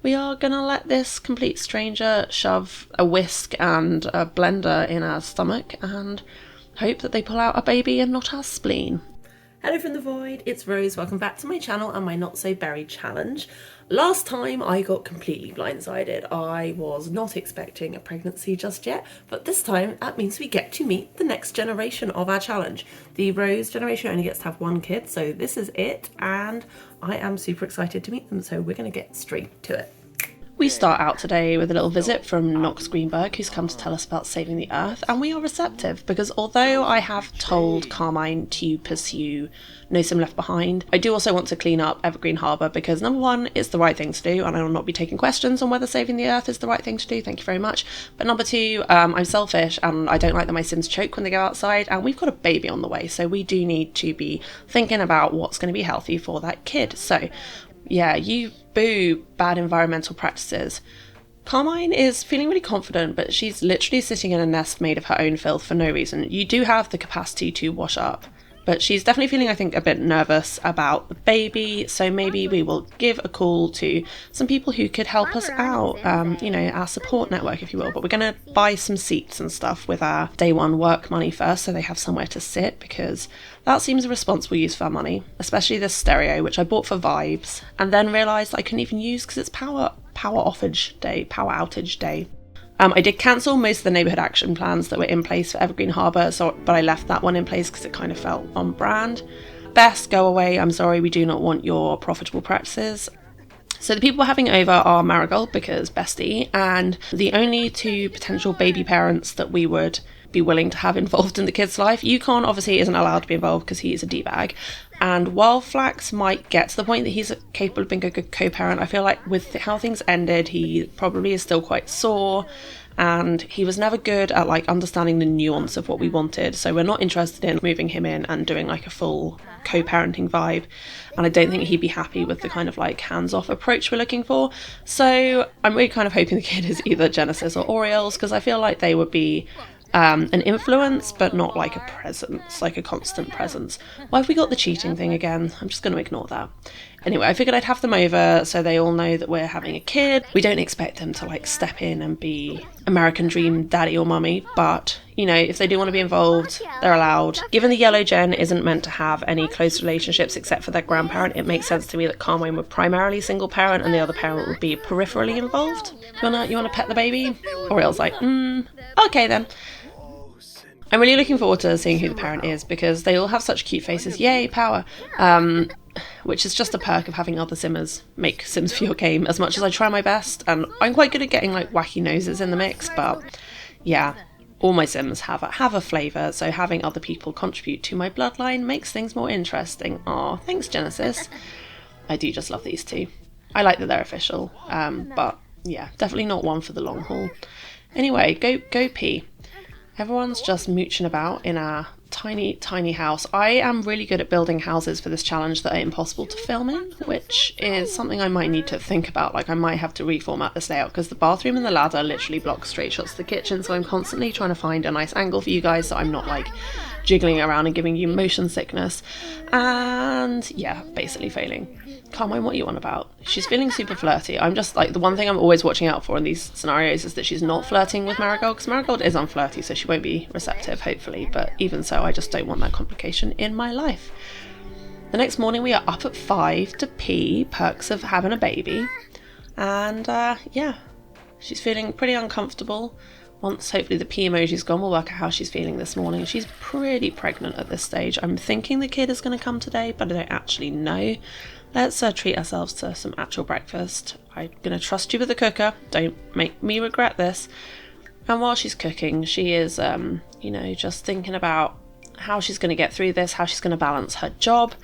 we are gonna let this complete stranger shove a whisk and a blender in our stomach and hope that they pull out a baby and not our spleen. Hello from the void, it's Rose. Welcome back to my channel and my Not So Berry challenge. Last time I got completely blindsided. I was not expecting a pregnancy just yet, but this time that means we get to meet the next generation of our challenge. The Rose generation only gets to have one kid, so this is it, and I am super excited to meet them, so we're going to get straight to it. We start out today with a little visit from Knox Greenberg, who's come to tell us about saving the Earth, and we are receptive because although I have told Carmine to pursue No Sim Left Behind, I do also want to clean up Evergreen Harbour because number one, it's the right thing to do, and I will not be taking questions on whether saving the Earth is the right thing to do, thank you very much. But number two, I'm selfish and I don't like that my Sims choke when they go outside, and we've got a baby on the way, so we do need to be thinking about what's going to be healthy for that kid. So yeah, you boo bad environmental practices. Carmine is feeling really confident, but she's literally sitting in a nest made of her own filth for no reason. You do have the capacity to wash up, but she's definitely feeling, I think, a bit nervous about the baby, so maybe we will give a call to some people who could help us out, our support network, if you will. But we're going to buy some seats and stuff with our day one work money first, so they have somewhere to sit, because that seems a responsible use of our money, especially this stereo, which I bought for vibes, and then realised I couldn't even use because it's power outage day. I did cancel most of the neighbourhood action plans that were in place for Evergreen Harbour, but I left that one in place because it kind of felt on brand. Bess, go away, I'm sorry, we do not want your profitable practices. So the people we're having over are Marigold, because bestie, and the only two potential baby parents that we would be willing to have involved in the kid's life. Yukon obviously isn't allowed to be involved because he is a D-bag. And while Flax might get to the point that he's capable of being a good co-parent, I feel like with how things ended, he probably is still quite sore. And he was never good at understanding the nuance of what we wanted. So we're not interested in moving him in and doing a full co-parenting vibe. And I don't think he'd be happy with the kind of hands-off approach we're looking for. So I'm really kind of hoping the kid is either Genesis or Orioles, because I feel like they would be an influence, but not a presence, a constant presence. Why have we got the cheating thing again? I'm just going to ignore that. Anyway, I figured I'd have them over so they all know that we're having a kid. We don't expect them to step in and be American Dream daddy or mummy, but if they do want to be involved, they're allowed. Given the yellow gen isn't meant to have any close relationships except for their grandparent, it makes sense to me that Carmine would primarily single parent and the other parent would be peripherally involved. You wanna pet the baby? Oriel's okay then. I'm really looking forward to seeing who the parent is because they all have such cute faces. Yay, power! Which is just a perk of having other Simmers make Sims for your game, as much as I try my best. And I'm quite good at getting wacky noses in the mix, but yeah, all my Sims have a flavour, so having other people contribute to my bloodline makes things more interesting. Aw, thanks Genesis. I do just love these two. I like that they're official, but yeah, definitely not one for the long haul. Anyway, go pee. Everyone's just mooching about in our tiny house. I am really good at building houses for this challenge that are impossible to film in, which is something I might need to think about. I might have to reformat this layout because the bathroom and the ladder literally block straight shots to the kitchen, so I'm constantly trying to find a nice angle for you guys so I'm not jiggling around and giving you motion sickness. And yeah, basically failing. Carmine, what are you on about? She's feeling super flirty. I'm just the one thing I'm always watching out for in these scenarios is that she's not flirting with Marigold, because Marigold is unflirty, so she won't be receptive, hopefully, but even so, I just don't want that complication in my life. The next morning we are up at 5 to pee, perks of having a baby, and yeah, she's feeling pretty uncomfortable. Once hopefully the pee emoji's gone, we'll work out how she's feeling this morning. She's pretty pregnant at this stage. I'm thinking the kid is going to come today, but I don't actually know. Let's treat ourselves to some actual breakfast. I'm going to trust you with the cooker. Don't make me regret this. And while she's cooking, she is, just thinking about how she's going to get through this, how she's going to balance her job.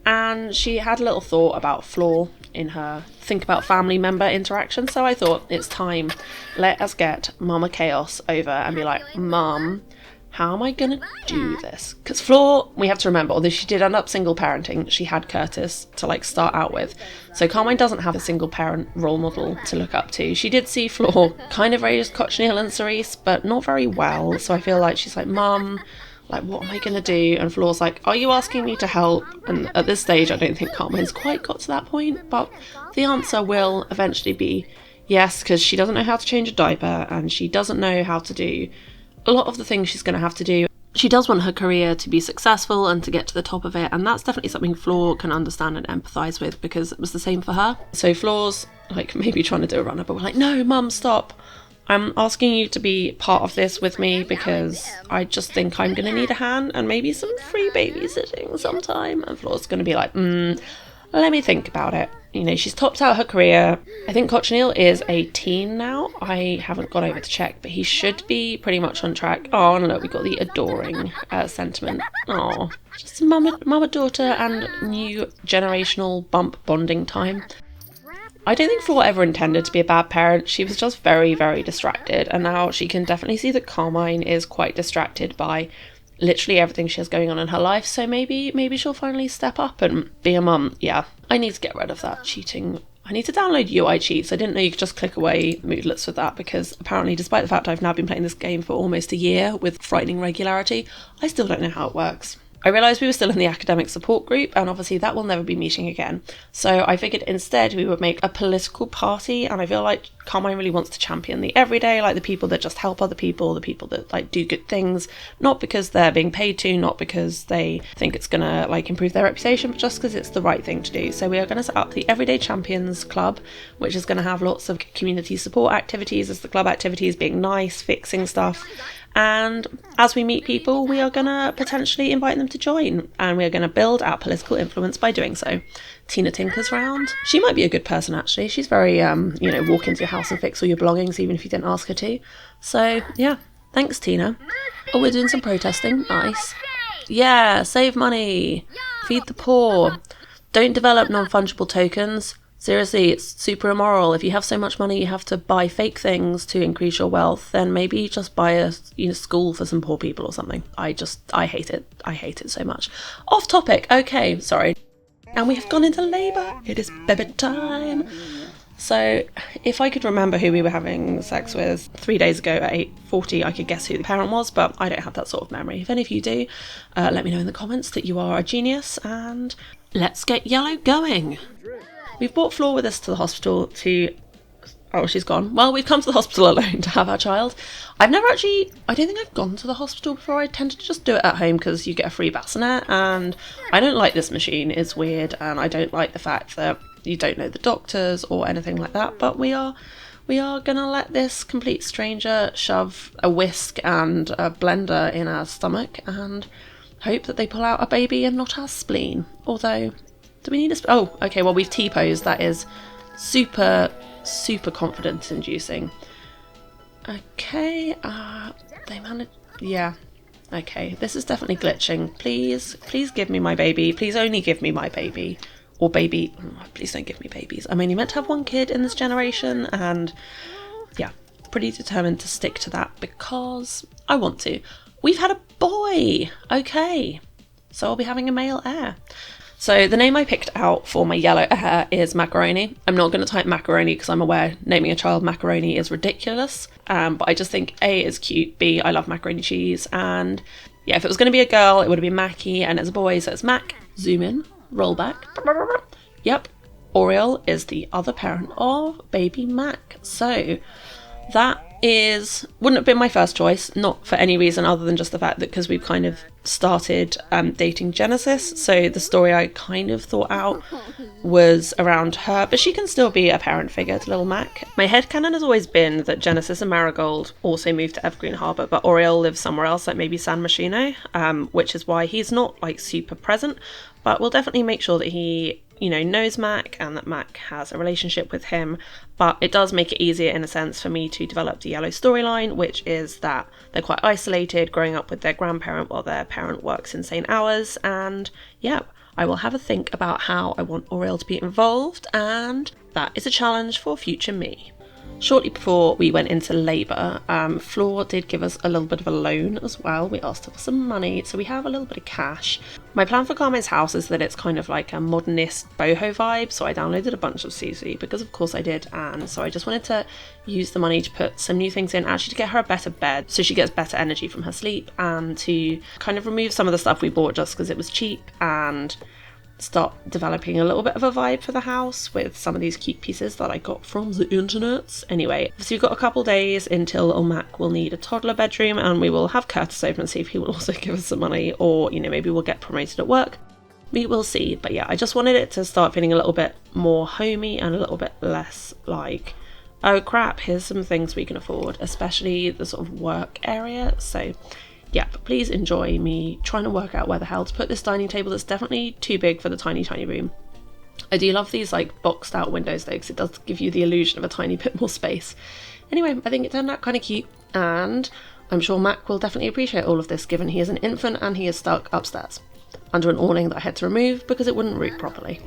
And she had a little thought about Floor in her think about family member interaction. So I thought it's time. Let us get Mama Chaos over and be like, Mum, how am I going to do this? Because Floor, we have to remember, although she did end up single parenting, she had Curtis to start out with. So Carmine doesn't have a single parent role model to look up to. She did see Floor kind of raised Cochineal and Cerise, but not very well. So I feel like she's like, Mum, Like, what am I going to do? And Floor's like, are you asking me to help? And at this stage, I don't think Carmine's quite got to that point, but the answer will eventually be yes, because she doesn't know how to change a diaper and she doesn't know how to do a lot of the things she's going to have to do. She does want her career to be successful and to get to the top of it, and that's definitely something Floor can understand and empathise with, because it was the same for her. So Floor's like maybe trying to do a runner, but we're like, no, Mum, stop. I'm asking you to be part of this with me because I just think I'm going to need a hand and maybe some free babysitting sometime. And Floor's going to be like, let me think about it. You know, she's topped out her career. I think Cochineal is a teen now. I haven't gone over to check, but he should be pretty much on track. Oh, no, we got the adoring sentiment. Oh, just mama, daughter and new generational bump bonding time. I don't think Floor ever intended to be a bad parent. She was just very, very distracted. And now she can definitely see that Carmine is quite distracted by literally everything she has going on in her life. So maybe she'll finally step up and be a mum. Yeah, I need to get rid of that cheating. I need to download UI cheats. I didn't know you could just click away moodlets with that, because apparently, despite the fact I've now been playing this game for almost a year with frightening regularity, I still don't know how it works. I realised we were still in the academic support group, and obviously that will never be meeting again. So I figured instead we would make a political party, and I feel like Carmine really wants to champion the everyday, like the people that just help other people, the people that like do good things, not because they're being paid to, not because they think it's gonna like improve their reputation, but just because it's the right thing to do. So we are going to set up the Everyday Champions Club, which is going to have lots of community support activities as the club activities, being nice, fixing stuff. And as we meet people, we are going to potentially invite them to join, and we are going to build our political influence by doing so. Tina tinkers round. She might be a good person, actually. She's very, walk into your house and fix all your belongings, even if you didn't ask her to. So, yeah, thanks, Tina. Oh, we're doing some protesting. Nice. Yeah, save money. Feed the poor. Don't develop non-fungible tokens. Seriously, it's super immoral. If you have so much money you have to buy fake things to increase your wealth, then maybe just buy a school for some poor people or something. I hate it. I hate it so much. Off topic. Okay, sorry. And we have gone into labour. It is baby time. So if I could remember who we were having sex with 3 days ago at 8:40, I could guess who the parent was, but I don't have that sort of memory. If any of you do, let me know in the comments that you are a genius, and let's get Yellow going. We've brought Floor with us to the hospital to... Oh, she's gone. Well, we've come to the hospital alone to have our child. I don't think I've gone to the hospital before. I tend to just do it at home because you get a free bassinet, and I don't like this machine. It's weird, and I don't like the fact that you don't know the doctors or anything like that, but we are gonna let this complete stranger shove a whisk and a blender in our stomach and hope that they pull out a baby and not our spleen. Although... do we need a... oh, okay, well, we've T-posed. That is super, super confidence inducing. Okay, they managed... yeah. Okay, this is definitely glitching. Please give me my baby. Please only give me my baby. Or baby... please don't give me babies. I'm only meant to have one kid in this generation, and yeah, pretty determined to stick to that because I want to. We've had a boy! Okay, so I'll be having a male heir. So the name I picked out for my yellow heir is Macaroni. I'm not going to type macaroni because I'm aware naming a child macaroni is ridiculous. But I just think A, is cute, B, I love macaroni cheese. And yeah, if it was going to be a girl, it would have been Mackie, and it's a boy, so it's Mac. Zoom in, roll back. Yep, Oriole is the other parent of baby Mac. So that wouldn't have been my first choice, not for any reason other than just the fact that because we've kind of started dating Genesis, so the story I kind of thought out was around her, but she can still be a parent figure to little Mac. My headcanon has always been that Genesis and Marigold also moved to Evergreen Harbour, but Oriole lives somewhere else, like maybe San Myshuno, which is why he's not like super present, but we'll definitely make sure that he knows Mac and that Mac has a relationship with him. But it does make it easier in a sense for me to develop the Yellow storyline, which is that they're quite isolated, growing up with their grandparent while their parent works insane hours. And yeah, I will have a think about how I want Oriole to be involved, and that is a challenge for future me. Shortly before we went into labour, Floor did give us a little bit of a loan as well. We asked her for some money, so we have a little bit of cash. My plan for Carmine's house is that it's kind of like a modernist boho vibe, so I downloaded a bunch of CC because of course I did, and so I just wanted to use the money to put some new things in, actually to get her a better bed so she gets better energy from her sleep, and to kind of remove some of the stuff we bought just because it was cheap, and start developing a little bit of a vibe for the house with some of these cute pieces that I got from the internet. Anyway, so we've got a couple days until Mac will need a toddler bedroom, and we will have Curtis over and see if he will also give us some money, or, you know, maybe we'll get promoted at work. We will see. But yeah, I just wanted it to start feeling a little bit more homey and a little bit less like, oh crap, here's some things we can afford, especially the sort of work area. So yeah, but please enjoy me trying to work out where the hell to put this dining table that's definitely too big for the tiny, tiny room. I do love these like boxed out windows though, because it does give you the illusion of a tiny bit more space. Anyway, I think it turned out kind of cute, and I'm sure Mac will definitely appreciate all of this, given he is an infant and he is stuck upstairs under an awning that I had to remove because it wouldn't root properly.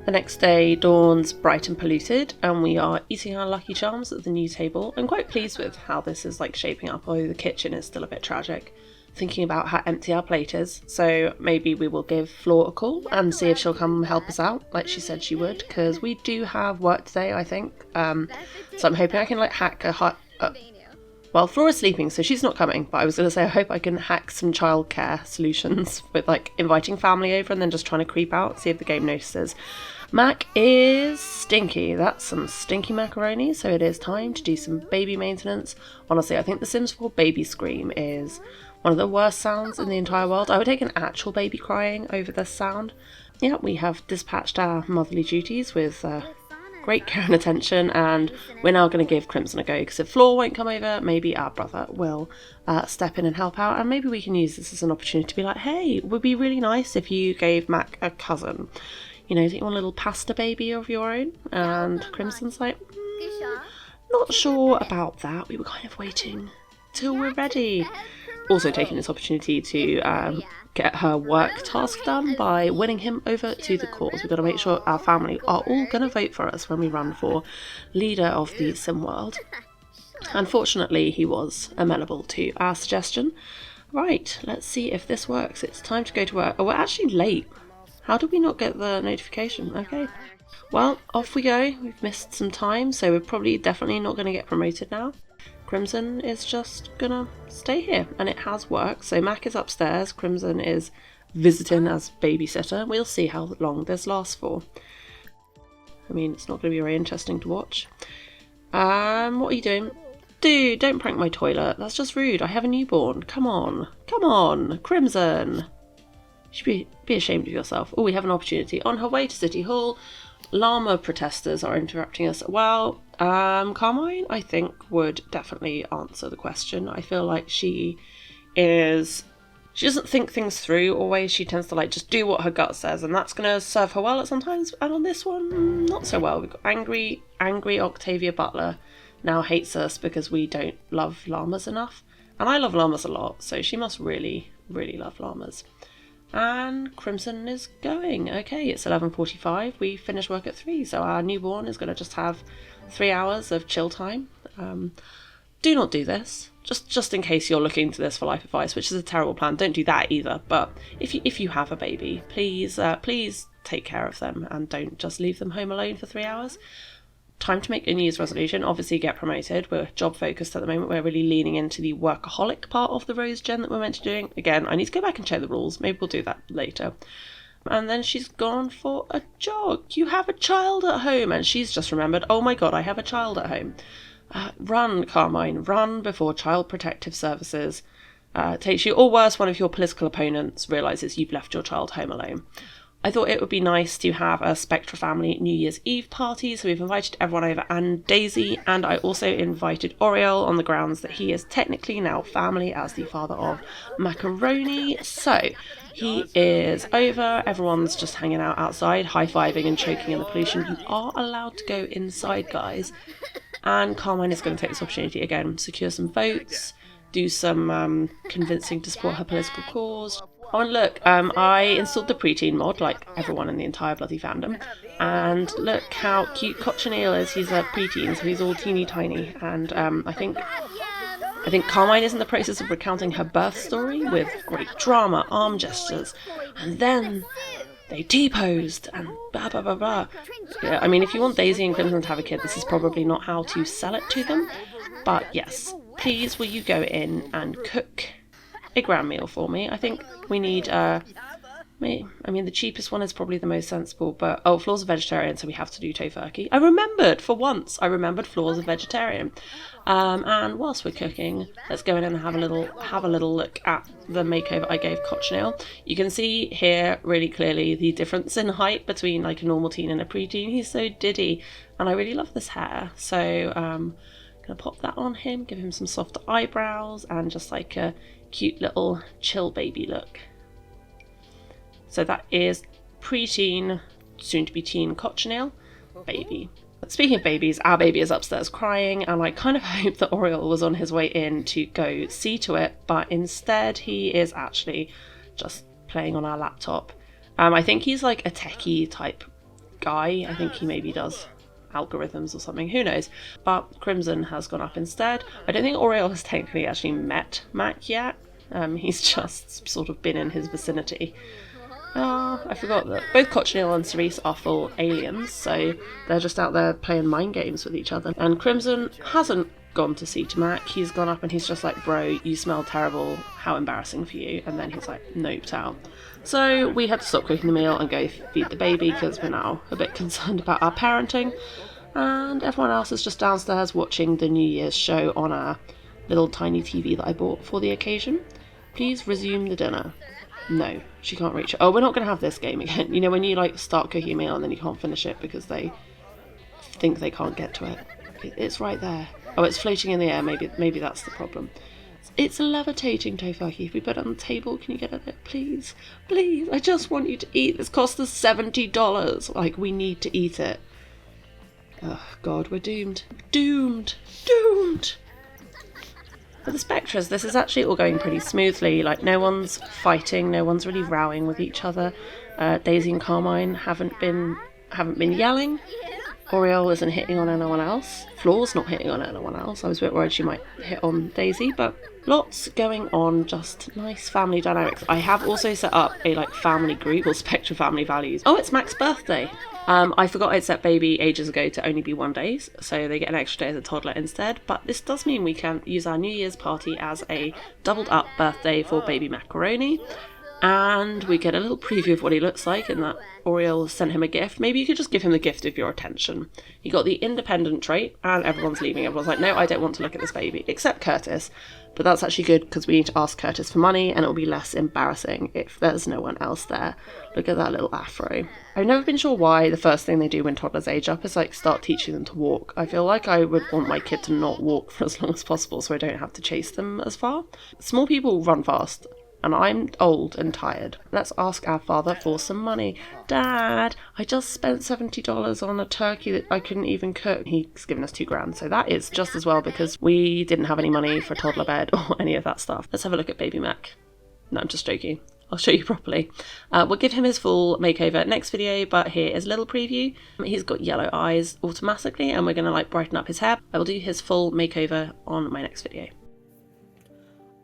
The next day dawns bright and polluted, and we are eating our Lucky Charms at the new table. I'm quite pleased with how this is like shaping up, although the kitchen is still a bit tragic, thinking about how empty our plate is. So maybe we will give Floor a call and see if she'll come help us out like she said she would, because we do have work today, I think. So I'm hoping I can like hack a hut. Well, Floor is sleeping, so she's not coming, but I was going to say I hope I can hack some childcare solutions with like inviting family over and then just trying to creep out, see if the game notices. Mac is stinky. That's some stinky macaroni, so it is time to do some baby maintenance. Honestly, I think the Sims 4 baby scream is one of the worst sounds in the entire world. I would take an actual baby crying over this sound. Yeah, we have dispatched our motherly duties with great care and attention, and we're now going to give Crimson a go, because if Floor won't come over, maybe our brother will step in and help out, and maybe we can use this as an opportunity to be like, hey, it would be really nice if you gave Mac a cousin. You know, don't you want a little pasta baby of your own? And Crimson's like, not sure about that. We were kind of waiting till we're ready. Also taking this opportunity to get her work task done by winning him over to the cause. We've got to make sure our family are all going to vote for us when we run for leader of the sim world. Unfortunately, he was amenable to our suggestion. Right, let's see if this works. It's time to go to work. Oh, we're actually late. How did we not get the notification? Okay. Well, off we go. We've missed some time, so we're probably definitely not going to get promoted now. Crimson is just gonna stay here, and it has worked. So Mac is upstairs, Crimson is visiting as babysitter. We'll see how long this lasts for. I mean, it's not going to be very interesting to watch. What are you doing? Dude, don't prank my toilet. That's just rude. I have a newborn. Come on. Come on, Crimson. You should be ashamed of yourself. Oh, we have an opportunity. On her way to City Hall, llama protesters are interrupting us. Well, Carmine, I think, would definitely answer the question. I feel like she doesn't think things through always. She tends to like just do what her gut says, and that's going to serve her well at some times. And on this one, not so well. We've got angry Octavia Butler now hates us because we don't love llamas enough. And I love llamas a lot, so she must really, really love llamas. And Crimson is going. Okay, it's 11:45. We finish work at 3, so our newborn is going to just have 3 hours of chill time. Do not do this. Just in case you're looking to this for life advice, which is a terrible plan. Don't do that either. But if you have a baby, please take care of them and don't just leave them home alone for 3 hours. Time to make a New Year's resolution. Obviously get promoted. We're job focused at the moment. We're really leaning into the workaholic part of the Rose Gen that we're meant to be doing. Again, I need to go back and check the rules. Maybe we'll do that later. And then she's gone for a jog. You have a child at home. And she's just remembered, oh my god, I have a child at home. Run, Carmine. Run before Child Protective Services takes you, or worse, one of your political opponents realises you've left your child home alone. I thought it would be nice to have a Spectra family New Year's Eve party, so we've invited everyone over and Daisy, and I also invited Oriel on the grounds that he is technically now family as the father of Macaroni. So he is over, everyone's just hanging out outside, high-fiving and choking in the pollution. You are allowed to go inside, guys. And Carmine is going to take this opportunity again, secure some votes, do some convincing to support her political cause. Oh, and look, I installed the preteen mod, like everyone in the entire bloody fandom, and look how cute Cochineal is. He's a preteen, so he's all teeny tiny, and I think Carmine is in the process of recounting her birth story with great drama, arm gestures, and then they T-posed and blah blah blah blah. Yeah, I mean, if you want Daisy and Crimson to have a kid, this is probably not how to sell it to them, but yes, please will you go in and cook a grand meal for me? I think we need I mean, the cheapest one is probably the most sensible, but Floor's a vegetarian, so we have to do tofurkey. I remembered Floor's a vegetarian. And whilst we're cooking, let's go in and have a little look at the makeover I gave Cochineal. You can see here really clearly the difference in height between like a normal teen and a preteen. He's so diddy, and I really love this hair. So gonna pop that on him, give him some softer eyebrows, and just like a cute little chill baby look. So that is preteen, soon to be teen Cochineal baby. Speaking of babies, our baby is upstairs crying, and I kind of hope that Oriole was on his way in to go see to it, but instead he is actually just playing on our laptop. I think he's like a techie type guy. I think he maybe does algorithms or something, who knows. But Crimson has gone up instead. I don't think Oriole has technically actually met Mac yet. He's just sort of been in his vicinity. I forgot that both Cochineal and Cerise are full aliens, so they're just out there playing mind games with each other. And Crimson hasn't gone to see to Mac. He's gone up and he's just like, bro, you smell terrible, how embarrassing for you. And then he's like, noped out. So we had to stop cooking the meal and go feed the baby because we're now a bit concerned about our parenting. And everyone else is just downstairs watching the New Year's show on our little tiny TV that I bought for the occasion. Please resume the dinner. No, she can't reach it. Oh, we're not going to have this game again. You know, when you like start cooking a meal and then you can't finish it because they think they can't get to it. It's right there. Oh, it's floating in the air. Maybe that's the problem. It's a levitating tofurkey. If we put it on the table, can you get at it? Please. Please. I just want you to eat. This cost us $70. Like, we need to eat it. Oh, God, we're doomed. Doomed. For the Spectres, this is actually all going pretty smoothly. Like, no one's fighting, no one's really rowing with each other. Daisy and Carmine haven't been yelling. Oriole isn't hitting on anyone else. Floor's not hitting on anyone else. I was a bit worried she might hit on Daisy, but lots going on, just nice family dynamics. I have also set up a like family group called Spectre Family Values. Oh, it's Mac's birthday. I forgot I'd set baby ages ago to only be 1 day, so they get an extra day as a toddler instead, but this does mean we can use our New Year's party as a doubled up birthday for baby Macaroni, and we get a little preview of what he looks like in that Oriole sent him a gift. Maybe you could just give him the gift of your attention. He got the independent trait, and everyone's leaving. Everyone's like, no, I don't want to look at this baby, except Curtis. But that's actually good because we need to ask Curtis for money, and it'll be less embarrassing if there's no one else there. Look at that little afro. I've never been sure why the first thing they do when toddlers age up is like start teaching them to walk. I feel like I would want my kid to not walk for as long as possible so I don't have to chase them as far. Small people run fast, and I'm old and tired. Let's ask our father for some money. Dad, I just spent $70 on a turkey that I couldn't even cook. He's given us $2,000, so that is just as well because we didn't have any money for a toddler bed or any of that stuff. Let's have a look at baby Mac. No, I'm just joking. I'll show you properly. We'll give him his full makeover next video, but here is a little preview. He's got yellow eyes automatically, and we're going to like brighten up his hair. I will do his full makeover on my next video.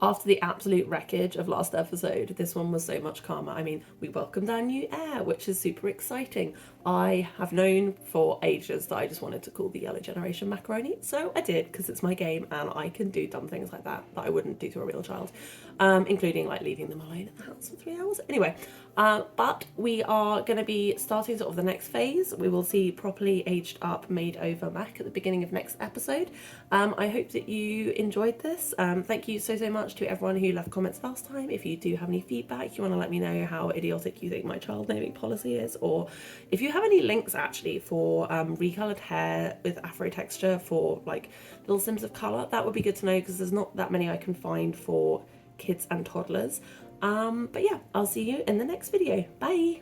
After the absolute wreckage of last episode, this one was so much calmer. I mean, we welcomed our new heir, which is super exciting. I have known for ages that I just wanted to call the Yellow Generation Macaroni, so I did, because it's my game and I can do dumb things like that I wouldn't do to a real child, including like leaving them alone in the house for 3 hours. Anyway, but we are going to be starting sort of the next phase. We will see properly aged up, made over Mac at the beginning of next episode. I hope that you enjoyed this. Thank you so much to everyone who left comments last time. If you do have any feedback, you want to let me know how idiotic you think my child naming policy is, or if you have any links actually for recolored hair with afro texture for like little sims of colour, that would be good to know because there's not that many I can find for kids and toddlers. But yeah, I'll see you in the next video. Bye!